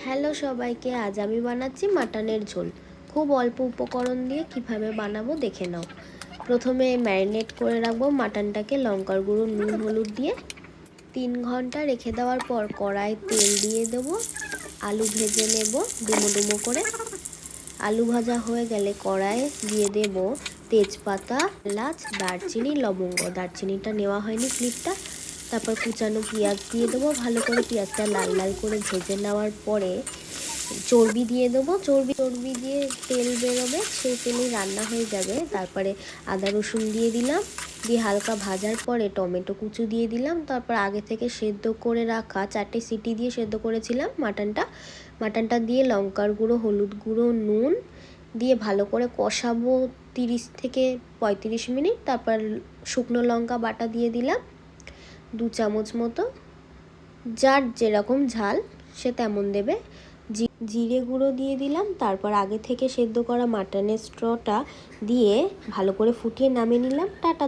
Hello সবাইকে, আজ আমি বানাচ্ছি মাটনের ঝোল। খুব অল্প উপকরণ দিয়ে কিভাবে বানাবো দেখে নাও। প্রথমে ম্যারিনেট করে রাখবো মাটনটাকে লঙ্কার গুঁড়ো, নুন, হলুদ দিয়ে। 3 ঘন্টা রেখে দেওয়ার পর কড়াই তেল দিয়ে দেবো। আলু ভেজে নেব ডুমো ডুমো করে। আলু ভাজা হয়ে গেলে কড়াইয়ে দিয়ে দেব তেজপাতা, এলাচ, দারচিনি, লবঙ্গ। দারচিনিটা নেওয়া হয়নি ক্লিপটা। তারপর কুচানো পেঁয়াজ দিয়ে দেবো। ভালো করে পেঁয়াজটা লাল লাল করে ভেজে নেওয়ার পরে চর্বি দিয়ে দেবো। চর্বি দিয়ে তেল বেরোবে, সেই তেলেই রান্না হয়ে যাবে। তারপরে আদা রসুন দিয়ে দিলাম, দিয়ে হালকা ভাজার পরে টমেটো কুচু দিয়ে দিলাম। তারপর আগে থেকে সেদ্ধ করে রাখা 4টে সিটি দিয়ে সেদ্ধ করেছিলাম মাটনটা দিয়ে লঙ্কার গুঁড়ো, হলুদ গুঁড়ো, নুন দিয়ে ভালো করে কষাবো 30 থেকে 35 মিনিট। তারপর শুকনো লঙ্কা বাটা দিয়ে দিলাম 2 চামচ মতো। যার যেরকম ঝাল সে তেমন দেবে। জিরে গুঁড়ো দিয়ে দিলাম। তারপর আগে থেকে সেদ্ধ করা মাটনের স্টকটা দিয়ে ভালো করে ফুটিয়ে নামিয়ে নিলাম। টাটা।